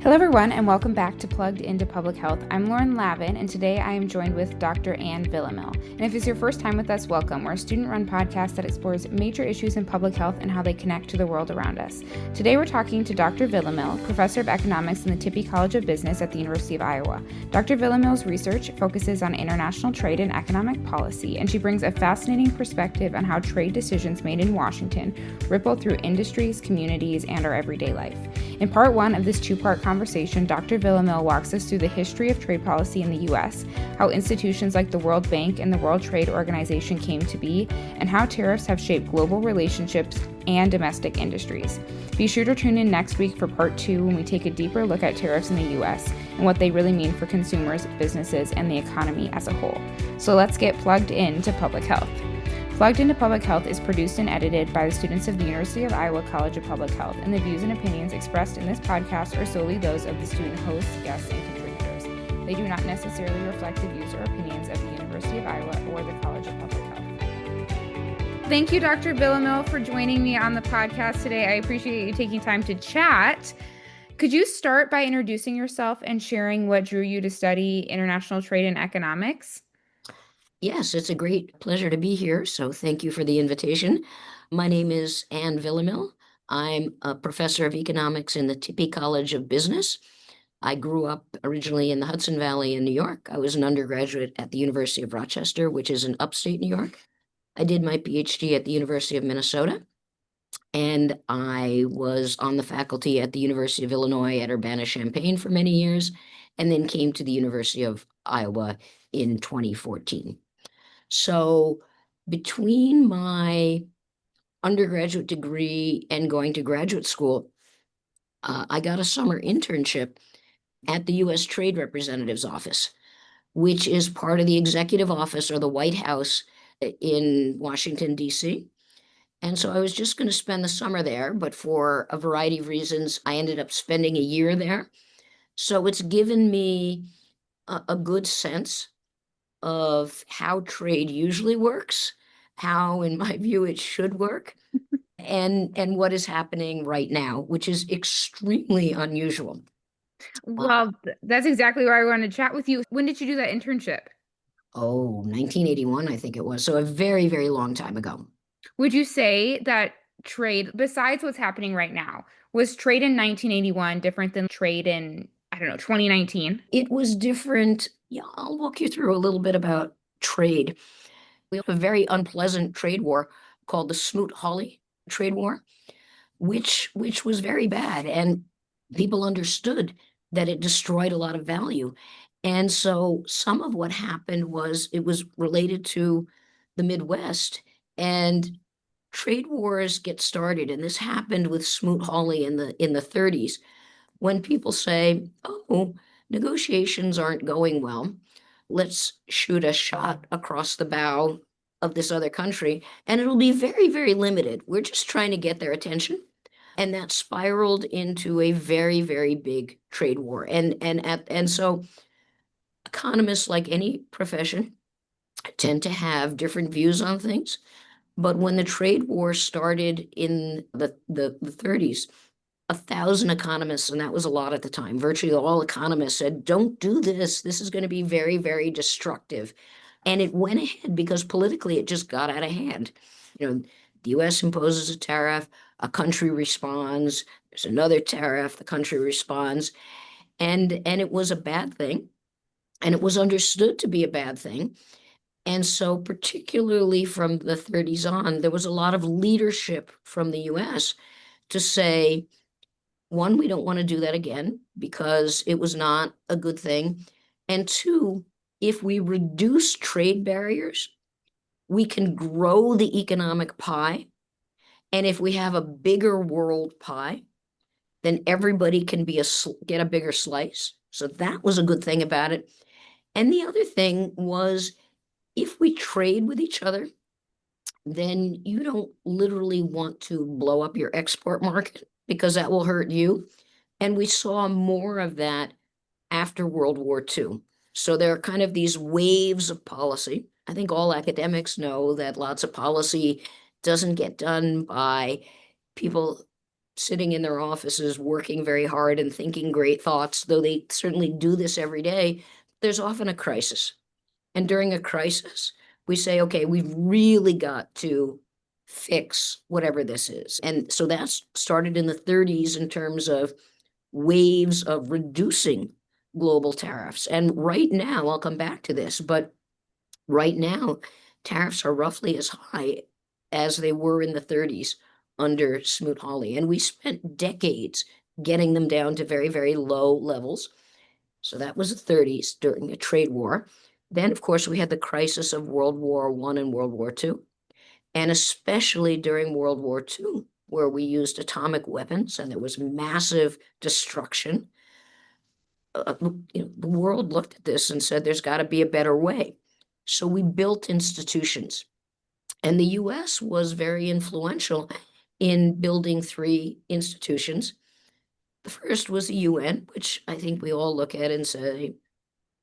Hello everyone and welcome back to Plugged Into Public Health. I'm Lauren Lavin and today I am joined with Dr. Villamil. And if it's your first time with us, welcome. We're a student-run podcast that explores major issues in public health and how they connect to the world around us. Today we're talking to Dr. Villamil, Professor of Economics in the Tippie College of Business at the University of Iowa. Dr. Villamil's research focuses on international trade and economic policy, and she brings a fascinating perspective on how trade decisions made in Washington ripple through industries, communities, and our everyday life. In part one of this two-part conversation, Dr. Villamil walks us through the history of trade policy in the U.S., how institutions like the World Bank and the World Trade Organization came to be, and how tariffs have shaped global relationships and domestic industries. Be sure to tune in next week for part two when we take a deeper look at tariffs in the U.S. and what they really mean for consumers, businesses, and the economy as a whole. So let's get plugged into public health. Plugged Into Public Health is produced and edited by the students of the University of Iowa College of Public Health, and the views and opinions expressed in this podcast are solely those of the student hosts, guests, and contributors. They do not necessarily reflect the views or opinions of the University of Iowa or the College of Public Health. Thank you, Dr. Villamil, for joining me on the podcast today. I appreciate you taking time to chat. Could you start by introducing yourself and sharing what drew you to study international trade and economics? Yes, it's a great pleasure to be here. So thank you for the invitation. My name is Villamil. I'm a professor of economics in the Tippie College of Business. I grew up originally in the Hudson Valley in New York. I was an undergraduate at the University of Rochester, which is in upstate New York. I did my PhD at the University of Minnesota, and I was on the faculty at the University of Illinois at Urbana-Champaign for many years, and then came to the University of Iowa in 2014. So between my undergraduate degree and going to graduate school, I got a summer internship at the U.S. Trade Representative's Office, which is part of the executive office or the White House in Washington, D.C. And so I was just going to spend the summer there, but for a variety of reasons, I ended up spending a year there. So it's given me a good sense of how trade usually works, how, in my view, it should work, and what is happening right now, which is extremely unusual. Well, that's exactly why I wanted to chat with you. When did you do that internship? 1981, I think it was. So a very, very long time ago. Would you say that trade, besides what's happening right now, was trade in 1981 different than trade in, 2019? It was different. Yeah, I'll walk you through a little bit about trade. We have a very unpleasant trade war called the Smoot-Hawley trade war, which was very bad. And people understood that it destroyed a lot of value. And so some of what happened was it was related to the Midwest, and trade wars get started. And this happened with Smoot-Hawley in the 30s, when people say, oh, negotiations aren't going well, let's shoot a shot across the bow of this other country, and it'll be very, very limited. We're just trying to get their attention. And that spiraled into a very, very big trade war. And so economists, like any profession, tend to have different views on things. But when the trade war started in the 30s, 1,000 economists, and that was a lot at the time, virtually all economists said, don't do this. This is going to be very, very destructive. And it went ahead because politically it just got out of hand. The U.S. imposes a tariff, a country responds, there's another tariff, the country responds. And it was a bad thing. And it was understood to be a bad thing. And so particularly from the 30s on, there was a lot of leadership from the U.S. to say, one, we don't want to do that again because it was not a good thing. And two, if we reduce trade barriers, we can grow the economic pie. And if we have a bigger world pie, then everybody can get a bigger slice. So that was a good thing about it. And the other thing was, if we trade with each other, then you don't literally want to blow up your export market because that will hurt you. And we saw more of that after World War II. So there are kind of these waves of policy. I think all academics know that lots of policy doesn't get done by people sitting in their offices, working very hard and thinking great thoughts, though they certainly do this every day, there's often a crisis. And during a crisis, we say, okay, we've really got to fix whatever this is. And so that's started in the 30s in terms of waves of reducing global tariffs. And right now, I'll come back to this, but right now, tariffs are roughly as high as they were in the 30s under Smoot-Hawley. And we spent decades getting them down to very, very low levels. So that was the 30s during a trade war. Then, of course, we had the crisis of World War I and World War II, and especially during World War II, where we used atomic weapons and there was massive destruction. The world looked at this and said, there's got to be a better way. So we built institutions. And the US was very influential in building three institutions. The first was the UN, which I think we all look at and say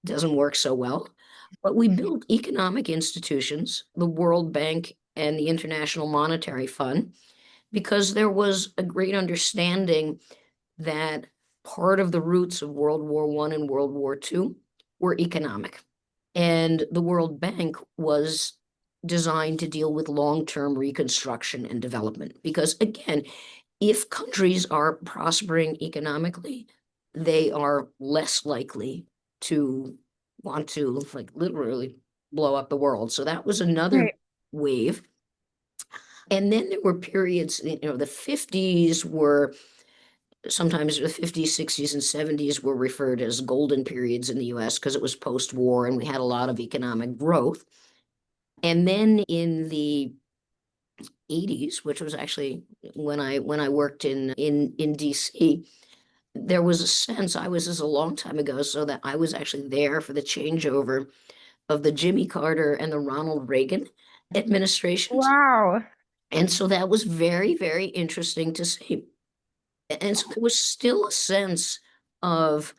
doesn't work so well. But we built economic institutions, the World Bank and the International Monetary Fund, because there was a great understanding that part of the roots of World War I and World War II were economic. And the World Bank was designed to deal with long-term reconstruction and development. Because again, if countries are prospering economically, they are less likely to want to like literally blow up the world. So that was another Right. wave. And then there were periods, the 50s were sometimes the 50s, 60s, and 70s were referred as golden periods in the US because it was post-war and we had a lot of economic growth. And then in the 80s, which was actually when I worked in DC, there was a sense, this is a long time ago, so that I was actually there for the changeover of the Jimmy Carter and the Ronald Reagan administrations. Wow. And so that was very, very interesting to see. And so there was still a sense of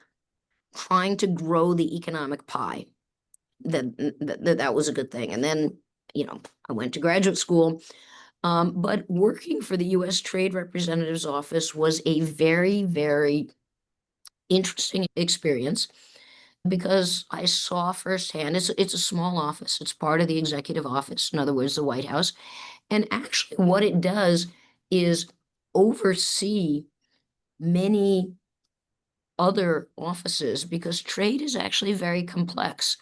trying to grow the economic pie. That was a good thing. And then, I went to graduate school. But working for the US Trade Representative's Office was a very, very interesting experience because I saw firsthand, it's a small office. It's part of the executive office, in other words, the White House. And actually what it does is oversee many other offices because trade is actually very complex.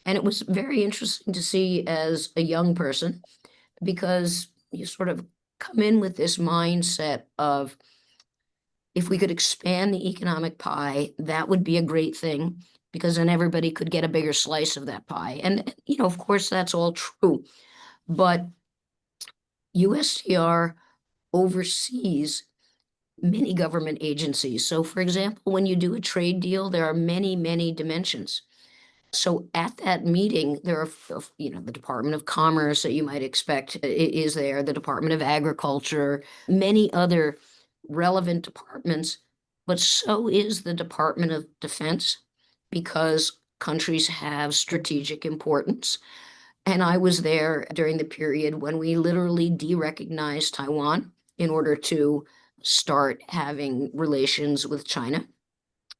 And it was very interesting to see as a young person because you sort of come in with this mindset of if we could expand the economic pie, that would be a great thing because then everybody could get a bigger slice of that pie. And, of course, that's all true. But USTR oversees many government agencies. So, for example, when you do a trade deal, there are many, many dimensions. So at that meeting, there are, the Department of Commerce that you might expect is there, the Department of Agriculture, many other relevant departments, but so is the Department of Defense because countries have strategic importance. And I was there during the period when we literally de-recognized Taiwan in order to start having relations with China.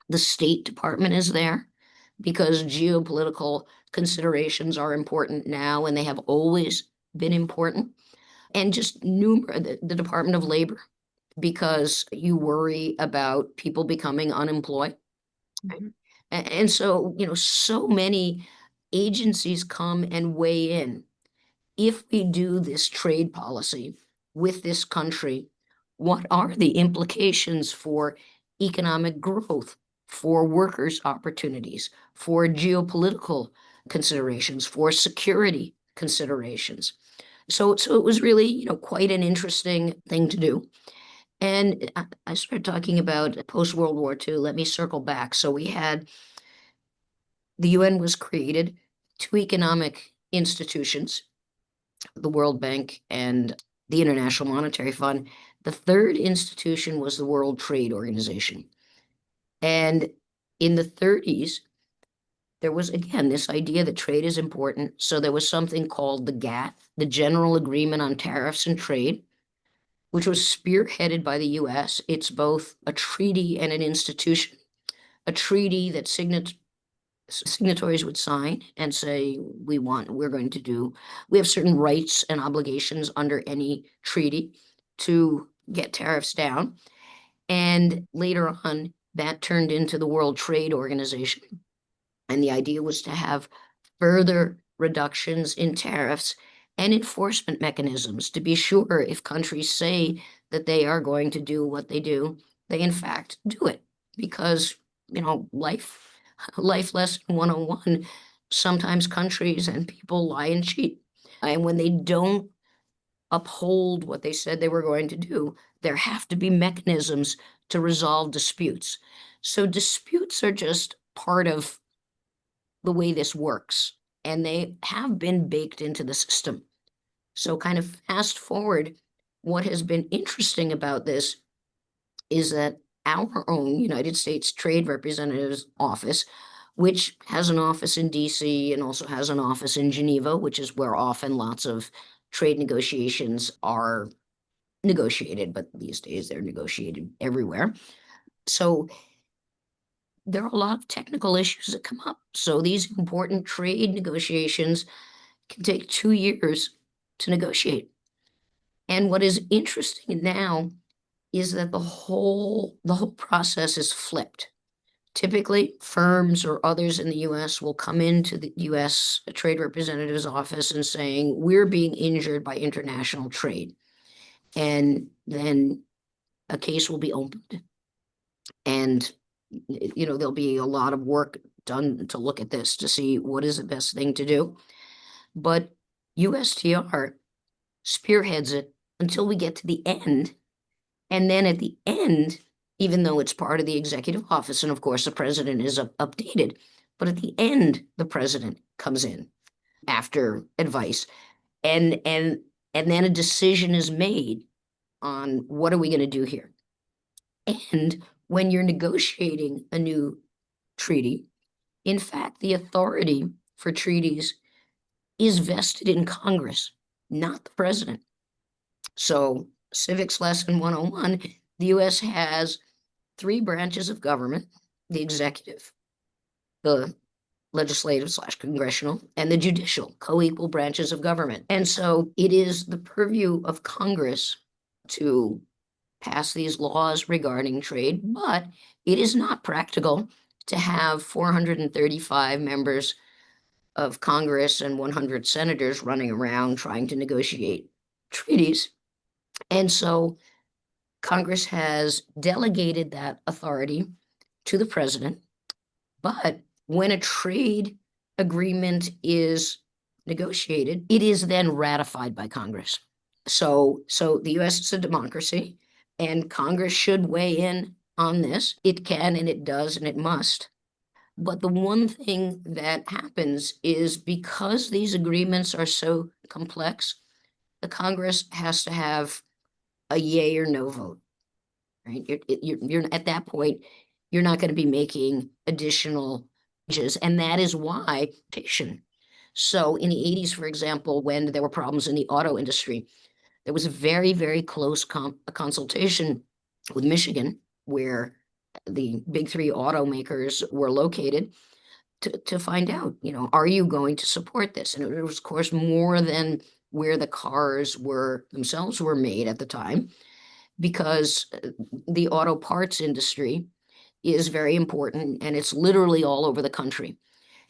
The State Department is there because geopolitical considerations are important now and they have always been important. And just the Department of Labor, because you worry about people becoming unemployed. Mhm. And so, so many agencies come and weigh in. If we do this trade policy with this country, what are the implications for economic growth, for workers' opportunities, for geopolitical considerations, for security considerations? So it was really, quite an interesting thing to do. And I started talking about post-World War II. Let me circle back. So the UN was created, two economic institutions, the World Bank and the International Monetary Fund. The third institution was the World Trade Organization. And in the 30s, there was, again, this idea that trade is important. So there was something called the GATT, the General Agreement on Tariffs and Trade, which was spearheaded by the US. It's both a treaty and an institution. A treaty that signatories would sign and say, we have certain rights and obligations under any treaty to get tariffs down. And later on, that turned into the World Trade Organization. And the idea was to have further reductions in tariffs and enforcement mechanisms to be sure if countries say that they are going to do what they do, they in fact do it. Because, life lesson 101, sometimes countries and people lie and cheat. And when they don't uphold what they said they were going to do, there have to be mechanisms to resolve disputes. So disputes are just part of the way this works, and they have been baked into the system. So kind of fast forward, what has been interesting about this is that our own United States Trade Representative's office, which has an office in DC and also has an office in Geneva, which is where often lots of trade negotiations are negotiated, but these days they're negotiated everywhere. So there are a lot of technical issues that come up. So these important trade negotiations can take 2 years to negotiate. And what is interesting now is that the whole process is flipped. Typically, firms or others in the US will come into the US Trade Representative's office and saying, we're being injured by international trade. And then a case will be opened. And, there'll be a lot of work done to look at this to see what is the best thing to do. But USTR spearheads it until we get to the end. And then at the end, even though it's part of the executive office, and of course the president is updated, but at the end, the president comes in after advice, and then a decision is made on what are we going to do here. And when you're negotiating a new treaty, in fact, the authority for treaties is vested in Congress, not the president. So civics lesson 101, the US has 3 branches of government: the executive, the legislative/congressional, and the judicial, co-equal branches of government. And so it is the purview of Congress to pass these laws regarding trade, but it is not practical to have 435 members of Congress and 100 senators running around trying to negotiate treaties. And so Congress has delegated that authority to the president. But when a trade agreement is negotiated, it is then ratified by Congress. So the US is a democracy, and Congress should weigh in on this. It can, and it does, and it must. But the one thing that happens is, because these agreements are so complex, the Congress has to have a yay or no vote, right? You're at that point, you're not going to be making additional changes, and that is why patient. So in the 80s, for example, when there were problems in the auto industry, there was a very, very close consultation with Michigan, where the big 3 automakers were located, to find out, are you going to support this? And it was, of course, more than where the cars themselves were made at the time, because the auto parts industry is very important, and it's literally all over the country.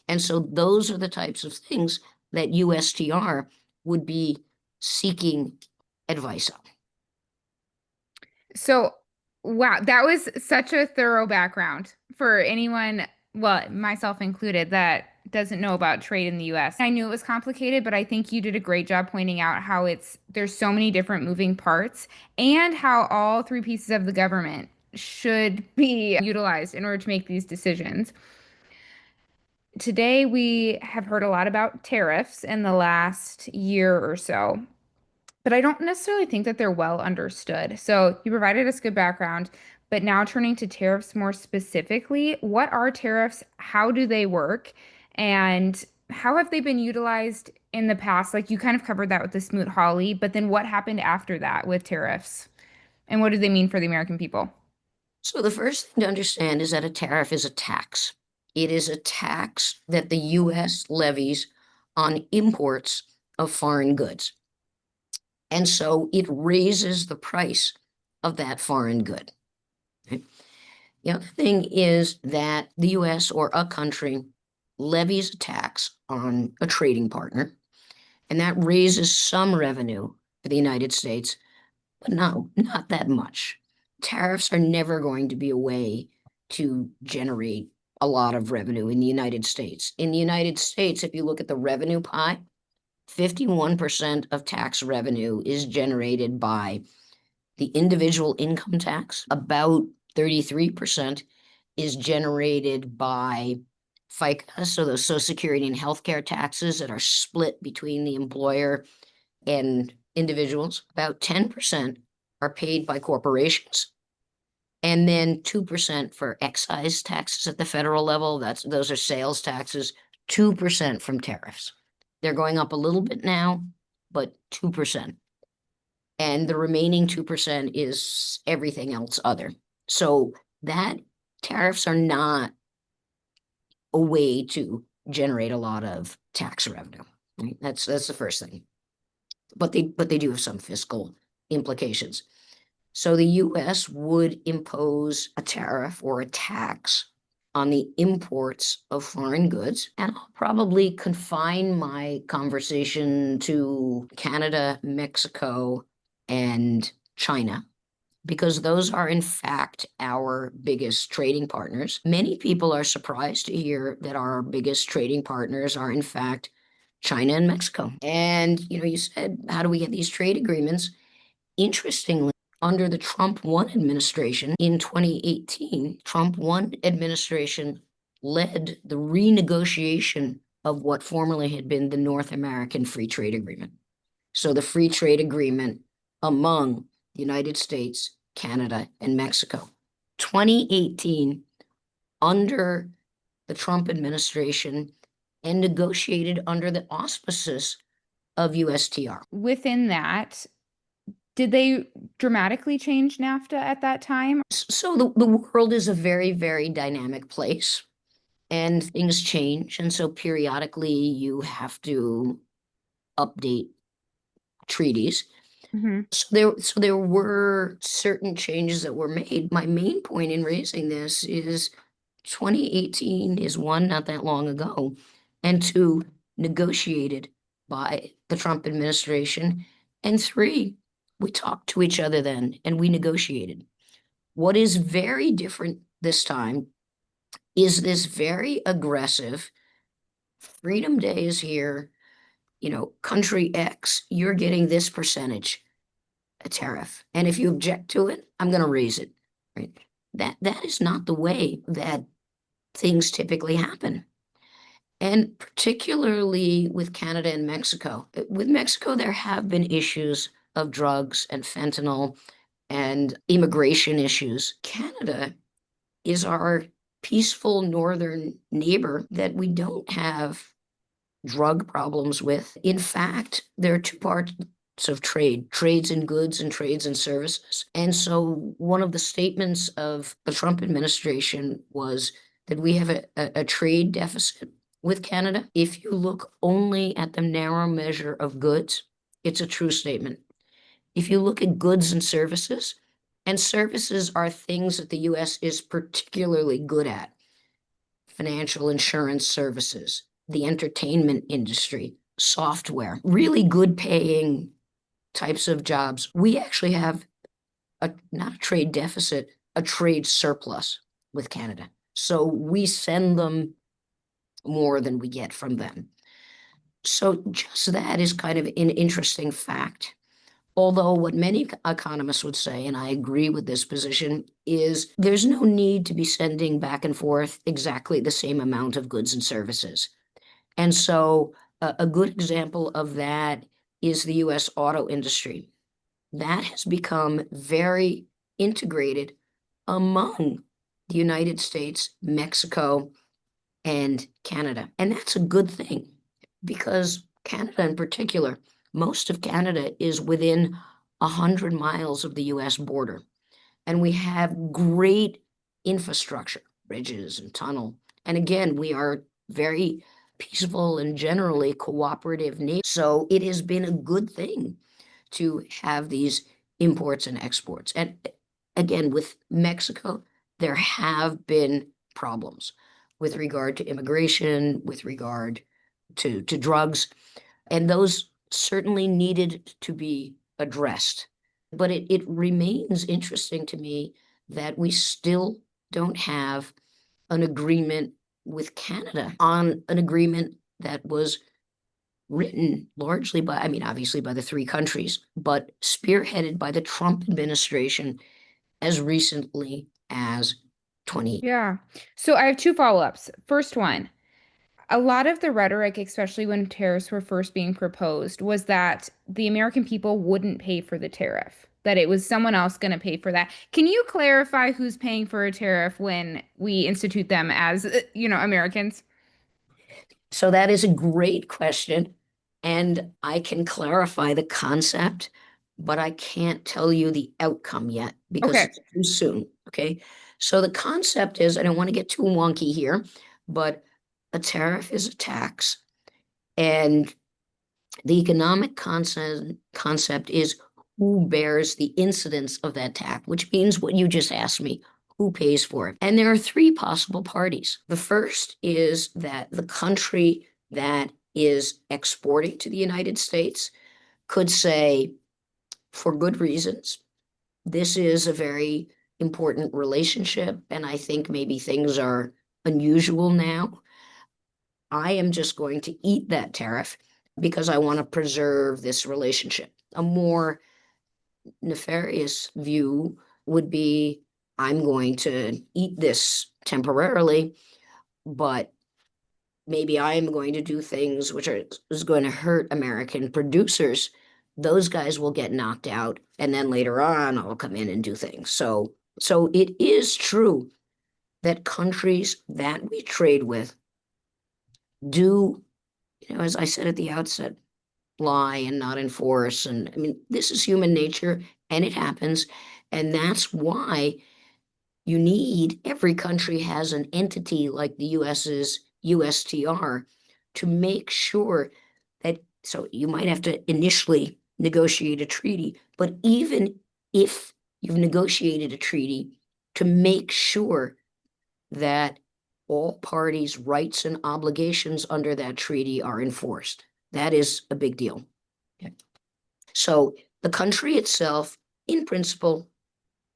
And so those are the types of things that USTR would be seeking advice on. So, wow, that was such a thorough background for anyone, well, myself included, that doesn't know about trade in the US. I knew it was complicated, but I think you did a great job pointing out how there's so many different moving parts, and how all 3 pieces of the government should be utilized in order to make these decisions. Today, we have heard a lot about tariffs in the last year or so, but I don't necessarily think that they're well understood. So you provided us good background, but now turning to tariffs more specifically, what are tariffs? How do they work? And how have they been utilized in the past? Like, you kind of covered that with the Smoot-Hawley, but then what happened after that with tariffs? And what do they mean for the American people? So the first thing to understand is that a tariff is a tax. It is a tax that the US levies on imports of foreign goods. And so it raises the price of that foreign good. Okay? The other thing is that the US or a country levies a tax on a trading partner, and that raises some revenue for the United States, but not that much. Tariffs are never going to be a way to generate a lot of revenue in the United States. In the United States, if you look at the revenue pie, 51% of tax revenue is generated by the individual income tax. About 33% is generated by FICA, so those Social Security and healthcare taxes that are split between the employer and individuals. About 10% are paid by corporations, and then 2% for excise taxes at the federal level. Those are sales taxes. 2% from tariffs. They're going up a little bit now, but 2%. And the remaining 2% is everything else other. So that tariffs are not a way to generate a lot of tax revenue. Right? That's the first thing. But they do have some fiscal implications. So the US would impose a tariff or a tax on the imports of foreign goods. And I'll probably confine my conversation to Canada, Mexico, and China, because those are in fact our biggest trading partners. Many people are surprised to hear that our biggest trading partners are in fact China and Mexico. And you said, how do we get these trade agreements? Interestingly, under the Trump 1 administration in 2018, Trump 1 administration led the renegotiation of what formerly had been the North American Free Trade Agreement. So the free trade agreement among the United States, Canada, and Mexico. 2018, under the Trump administration, and negotiated under the auspices of USTR. Within that, did they dramatically change NAFTA at that time? So the world is a very, very dynamic place, and things change. And so periodically you have to update treaties. Mm-hmm. So there were certain changes that were made. My main point in raising this is 2018 is one, not that long ago, and two, negotiated by the Trump administration, and three, we talked to each other then and we negotiated. What is very different this time is this very aggressive Freedom Day is here, country X, you're getting this percentage, a tariff. And if you object to it, I'm going to raise it. Right? That is not the way that things typically happen. And particularly with Canada and Mexico. With Mexico, there have been issues of drugs and fentanyl and immigration issues. Canada is our peaceful northern neighbor that we don't have drug problems with. In fact, there are two parts of trades in goods and trades in services. And so one of the statements of the Trump administration was that we have a trade deficit with Canada. If you look only at the narrow measure of goods, it's a true statement. If you look at goods and services are things that the US is particularly good at: financial insurance services, the entertainment industry, software, really good paying types of jobs. We actually have not a trade deficit, a trade surplus with Canada. So we send them more than we get from them. So just that is kind of an interesting fact. Although what many economists would say, and I agree with this position, is there's no need to be sending back and forth exactly the same amount of goods and services. And so a good example of that is the US auto industry. That has become very integrated among the United States, Mexico, and Canada. And that's a good thing, because Canada in particular, most of Canada is within 100 miles of the US border. And we have great infrastructure, bridges and tunnel. And again, we are very peaceful and generally cooperative nation. So it has been a good thing to have these imports and exports. And again, with Mexico, there have been problems with regard to immigration, with regard to drugs, and those certainly needed to be addressed. But it remains interesting to me that we still don't have an agreement with Canada on an agreement that was written largely by, I mean, obviously by the three countries, but spearheaded by the Trump administration as recently as 20. Yeah. So I have two follow-ups. First one, a lot of the rhetoric, especially when tariffs were first being proposed, was that the American people wouldn't pay for the tariff, that it was someone else going to pay for that. Can you clarify who's paying for a tariff when we institute them as, Americans? So that is a great question. And I can clarify the concept, but I can't tell you the outcome yet because Okay. it's too soon. Okay. So the concept is, I don't want to get too wonky here, but a tariff is a tax. And the economic concept is who bears the incidence of that tax, which means what you just asked me, who pays for it? And there are three possible parties. The first is that the country that is exporting to the United States could say, for good reasons, this is a very important relationship, and I think maybe things are unusual now. I am just going to eat that tariff because I want to preserve this relationship. A more nefarious view would be, I'm going to eat this temporarily, but maybe I am going to do things which is going to hurt American producers. Those guys will get knocked out, and then later on I'll come in and do things. So it is true that countries that we trade with do, as I said at the outset, lie and not enforce. And I mean, this is human nature and it happens. And that's why every country has an entity like the US's USTR to make sure that, so you might have to initially negotiate a treaty, but even if you've negotiated a treaty, to make sure that all parties' rights and obligations under that treaty are enforced. That is a big deal. Okay. So the country itself, in principle,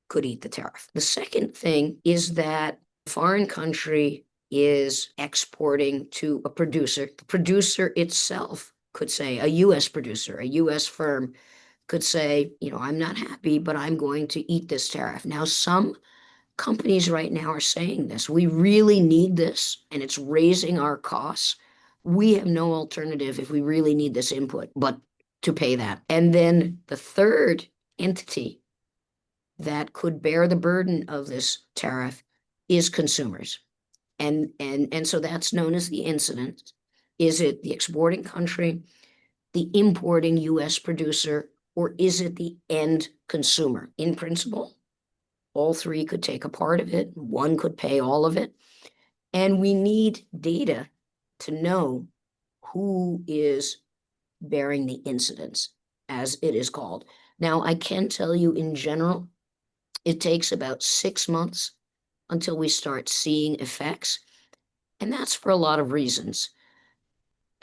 could eat the tariff. The second thing is that a foreign country is exporting to a producer. The producer itself could say, a US producer, a US firm could say, I'm not happy, but I'm going to eat this tariff. Now, some companies right now are saying this. We really need this, and it's raising our costs. We have no alternative if we really need this input, but to pay that. And then the third entity that could bear the burden of this tariff is consumers. And so that's known as the incidence. Is it the exporting country, the importing US producer, or is it the end consumer? In principle, all three could take a part of it. One could pay all of it. And we need data to know who is bearing the incidence, as it is called. Now, I can tell you in general, it takes about 6 months until we start seeing effects. And that's for a lot of reasons.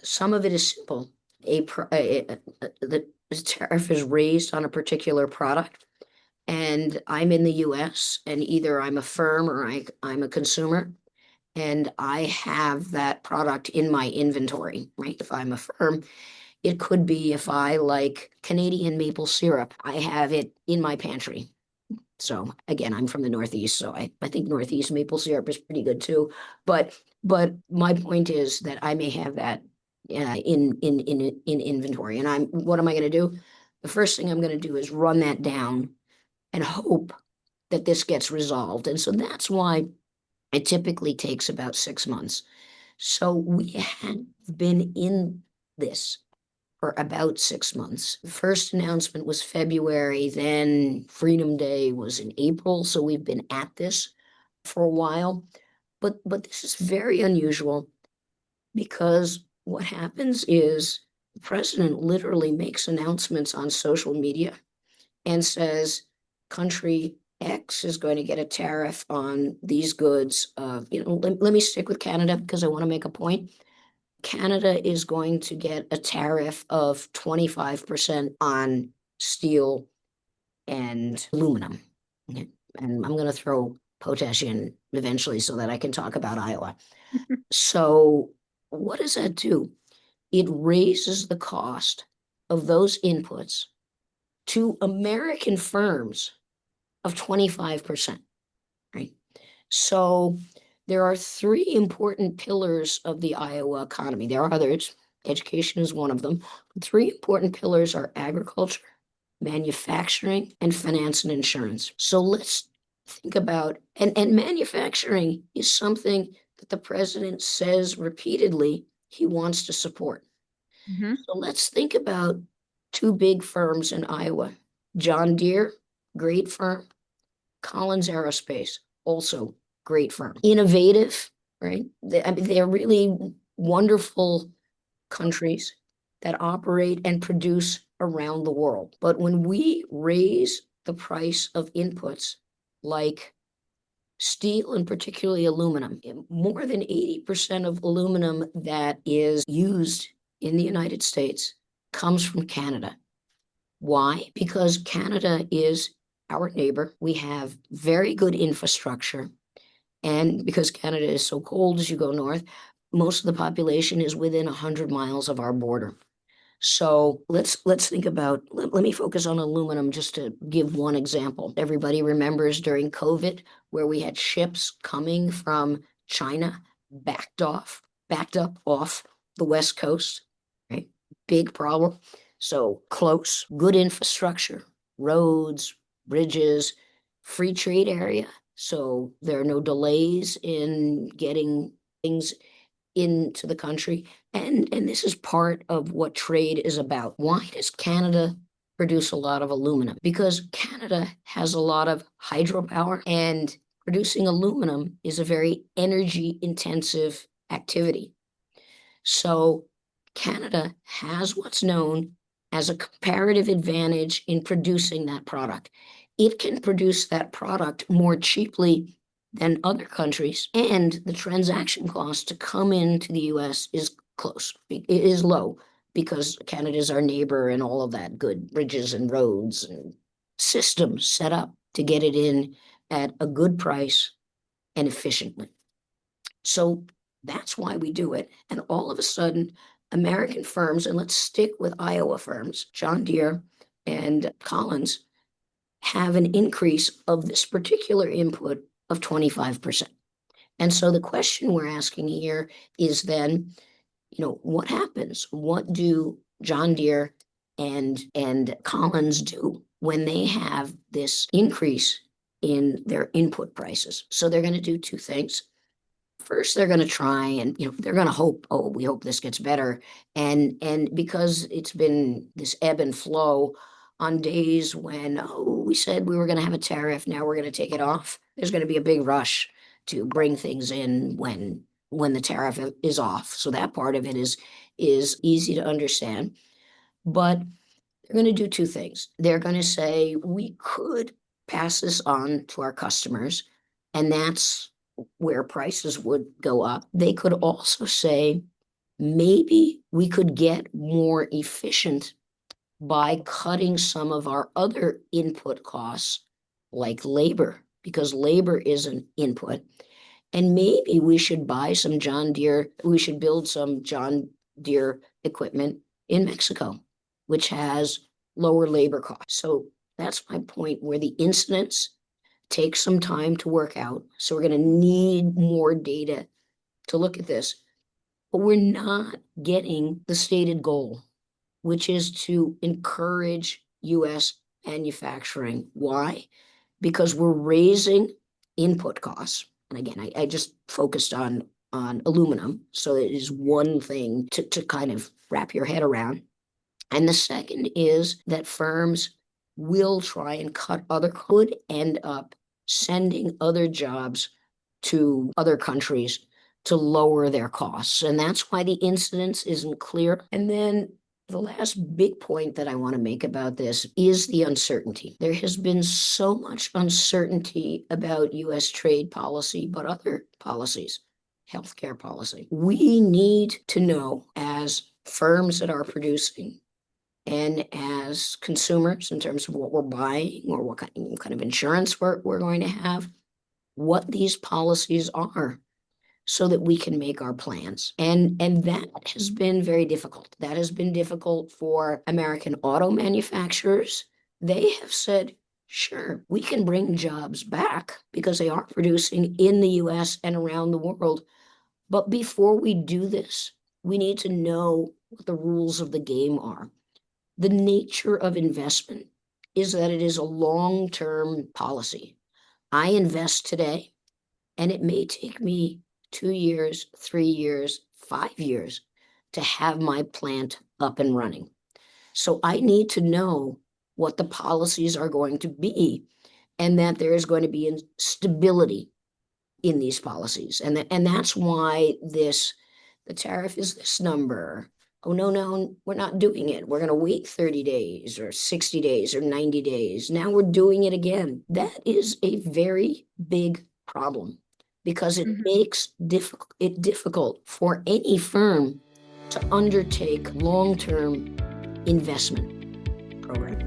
Some of it is simple. The tariff is raised on a particular product, and I'm in the US, and either I'm a firm or I'm a consumer, and I have that product in my inventory, right? If I'm a firm, it could be if I like Canadian maple syrup, I have it in my pantry. So again, I'm from the Northeast, so I think Northeast maple syrup is pretty good too. But my point is that I may have that in inventory, and what am I going to do? The first thing I'm going to do is run that down and hope that this gets resolved. And so that's why it typically takes about 6 months. So we have been in this for about 6 months. The first announcement was February, then Freedom Day was in April. So we've been at this for a while. But this is very unusual because what happens is the president literally makes announcements on social media and says, country X is going to get a tariff on these goods. Let me stick with Canada because I want to make a point. Canada is going to get a tariff of 25% on steel and aluminum. Okay. And I'm going to throw potash in eventually so that I can talk about Iowa. So what does that do? It raises the cost of those inputs to American firms of 25%, right? So there are three important pillars of the Iowa economy. There are others. Education is one of them. Three important pillars are agriculture, manufacturing, and finance and insurance. So let's think about, and manufacturing is something that the president says repeatedly he wants to support. Mm-hmm. So let's think about two big firms in Iowa. John Deere, great firm. Collins Aerospace, also great firm. Innovative, right? They're really wonderful countries that operate and produce around the world. But when we raise the price of inputs like steel and particularly aluminum, more than 80% of aluminum that is used in the United States comes from Canada. Why? Because Canada is our neighbor. We have very good infrastructure. And because Canada is so cold as you go north, most of the population is within 100 miles of our border. So let's think about, let me focus on aluminum just to give one example. Everybody remembers during COVID where we had ships coming from China backed up off the West Coast, right? Big problem. So close, good infrastructure, roads, bridges, free trade area. So there are no delays in getting things into the country. And this is part of what trade is about. Why does Canada produce a lot of aluminum? Because Canada has a lot of hydropower, and producing aluminum is a very energy intensive activity. So Canada has what's known as a comparative advantage in producing that product. It can produce that product more cheaply than other countries, and the transaction cost to come into the US is close. It is low because Canada is our neighbor and all of that, good bridges and roads and systems set up to get it in at a good price and efficiently. So that's why we do it. And all of a sudden, American firms, and let's stick with Iowa firms, John Deere and Collins, have an increase of this particular input of 25%. And so the question we're asking here is then, what happens? What do John Deere and Collins do when they have this increase in their input prices? So they're going to do two things. First, they're going to try and, they're going to hope, oh, we hope this gets better. And because it's been this ebb and flow on days when, oh, we said we were going to have a tariff, now we're going to take it off. There's going to be a big rush to bring things in when the tariff is off. So that part of it is easy to understand. But they're going to do two things. They're going to say, we could pass this on to our customers, and that's where prices would go up. They could also say, maybe we could get more efficient by cutting some of our other input costs, like labor, because labor is an input. And maybe we should buy some John Deere, we should build some John Deere equipment in Mexico, which has lower labor costs. So that's my point, where the incidence takes some time to work out. So we're going to need more data to look at this. But we're not getting the stated goal, which is to encourage US manufacturing. Why? Because we're raising input costs. And again, I just focused on aluminum. So it is one thing to kind of wrap your head around. And the second is that firms will try and could end up sending other jobs to other countries to lower their costs. And that's why the incidence isn't clear. And then the last big point that I want to make about this is the uncertainty. There has been so much uncertainty about US trade policy, but other policies, healthcare policy. We need to know, as firms that are producing and as consumers, in terms of what we're buying or what kind of insurance we're going to have, what these policies are, so that we can make our plans. And that has been very difficult. That has been difficult for American auto manufacturers. They have said, sure, we can bring jobs back because they are producing in the US and around the world. But before we do this, we need to know what the rules of the game are. The nature of investment is that it is a long-term policy. I invest today, and it may take me 2 years, 3 years, 5 years to have my plant up and running. So I need to know what the policies are going to be, and that there is going to be stability in these policies. And that's why the tariff is this number. Oh, no, we're not doing it. We're going to wait 30 days or 60 days or 90 days. Now we're doing it again. That is a very big problem, because it makes it difficult for any firm to undertake long-term investment program.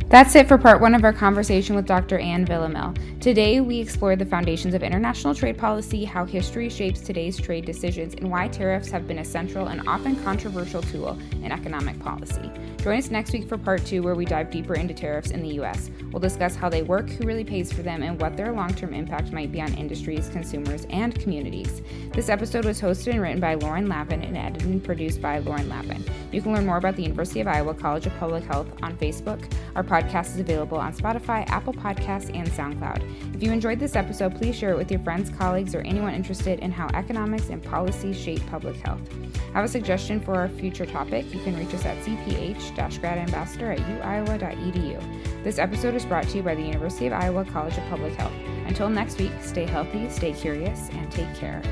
That's it for part 1 of our conversation with Dr. Ann Villamil. Today, we explored the foundations of international trade policy, how history shapes today's trade decisions, and why tariffs have been a central and often controversial tool in economic policy. Join us next week for part 2, where we dive deeper into tariffs in the U.S. We'll discuss how they work, who really pays for them, and what their long-term impact might be on industries, consumers, and communities. This episode was hosted and written by Lauren Lavin and edited and produced by Lauren Lavin. You can learn more about the University of Iowa College of Public Health on Facebook. Our podcast is available on Spotify, Apple Podcasts, and SoundCloud. If you enjoyed this episode, please share it with your friends, colleagues, or anyone interested in how economics and policy shape public health. Have a suggestion for our future topic? You can reach us at cph-gradambassador@uiowa.edu. This episode is brought to you by the University of Iowa College of Public Health. Until next week, stay healthy, stay curious, and take care.